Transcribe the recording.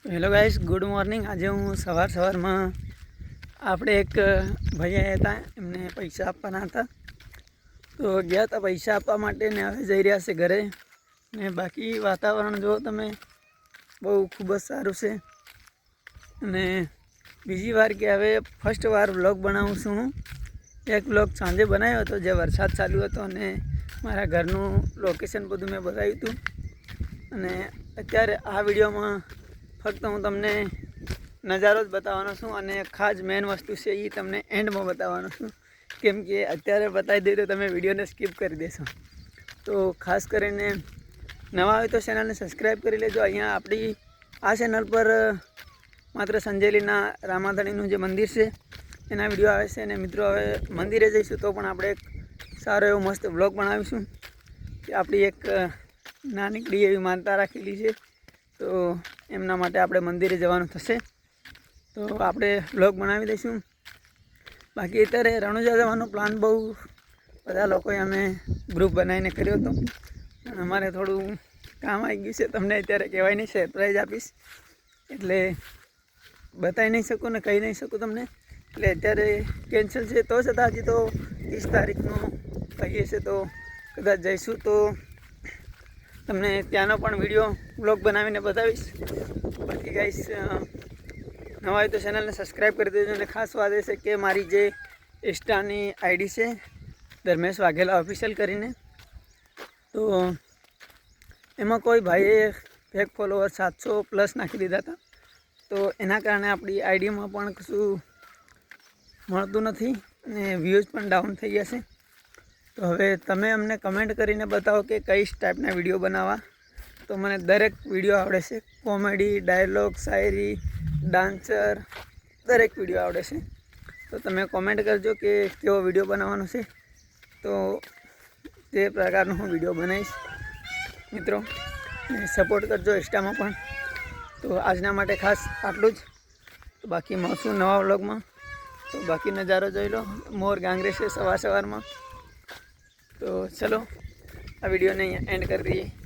Hello guys, good morning. આજે હું સવારમાં આપણે એક ભાઈ આવ્યા હતા, એમને પૈસા આપવાના હતા તો ગયા હતા પૈસા આપવા માટે ને હવે જઈ રહ્યા છે ઘરે। ને બાકી વાતાવરણ જો તમે બહુ ખૂબ જ સારું છે। અને બીજી વાર કે હવે ફર્સ્ટ વાર વ્લોગ બનાવું છું હું। એક વ્લોગ સાંજે બનાવ્યો હતો જે વરસાદ ચાલુ હતો અને મારા ઘરનું લોકેશન બધું મેં બતાવ્યું હતું। અને અત્યારે આ વિડીયોમાં ફક્ત હું તમને નજારો જ બતાવવાનો છું અને ખાસ મેન વસ્તુ છે એ તમને એન્ડમાં બતાવવાનો છું, કેમ કે અત્યારે બતાવી દઈએ તો તમે વિડીયોને સ્કીપ કરી દેશો। તો ખાસ કરીને નવા હોય તો ચેનલને સબસ્ક્રાઈબ કરી લેજો। અહીંયા આપણી આ ચેનલ પર માત્ર સંજેલીના રામાધણીનું જે મંદિર છે એના વિડીયો આવે છે। અને મિત્રો હવે મંદિરે જઈશું તો પણ આપણે એક સારો એવો મસ્ત વ્લોગ બનાવીશું કે આપણી એક નાનકડી એવી માનતા રાખેલી છે તો એમના માટે આપણે મંદિરે જવાનું થશે તો આપણે વ્લોગ બનાવી દઈશું। બાકી અત્યારે રણુજા જવાનો પ્લાન બહુ બધા લોકોએ અમે ગ્રુપ બનાવીને કર્યો હતો, પણ અમારે થોડું કામ આવી ગયું છે, તમને અત્યારે કહેવાય નહીં, સરપ્રાઈઝ આપીશ એટલે બતાવી નહીં શકું ને કહી નહીં શકું તમને, એટલે અત્યારે કેન્સલ છે। તો છતાં હજી તો 30 તારીખનું કહીએ છે તો કદાચ જઈશું તો તમને ત્યાંનો પણ વિડીયો વ્લોગ બનાવીને બતાવીશ। બાકી ગાઈસ નવા હોય તો ચેનલને સબસ્ક્રાઈબ કરી દેજો। અને ખાસ વાત એ છે કે મારી જે ઇન્સ્ટાની આઈડી છે ધર્મેશ વાઘેલા ઓફિશિયલ કરીને, તો એમાં કોઈ ભાઈએ ફેક ફોલોવર 700+ નાખી દીધા હતા, તો એના કારણે આપણી આઈડીમાં પણ કશું મળતું નથી અને વ્યૂઝ પણ ડાઉન થઈ ગયા છે। તો હવે તમે અમને કમેન્ટ કરીને બતાવો કે કઈ ટાઈપના વિડીયો બનાવવા, તો મને દરેક વિડીયો આવડે છે, કોમેડી, ડાયલોગ, શાયરી, ડાન્સર, દરેક વિડીયો આવડે છે। તો તમે કોમેન્ટ કરજો કે કેવો વિડીયો બનાવવાનો છે, તો તે પ્રકારનો હું વિડીયો બનાવીશ મિત્રો। ને સપોર્ટ કરજો ઇન્સ્ટામાં પણ। તો આજના માટે ખાસ આટલું જ, તો બાકી મળશું નવા વ્લોગમાં। તો બાકી નજારો જોઈ લો, મોર ગાંગરે છે સવારમાં। તો ચલો આ વિડીયોને અહીંયા એન્ડ કરી દઈએ।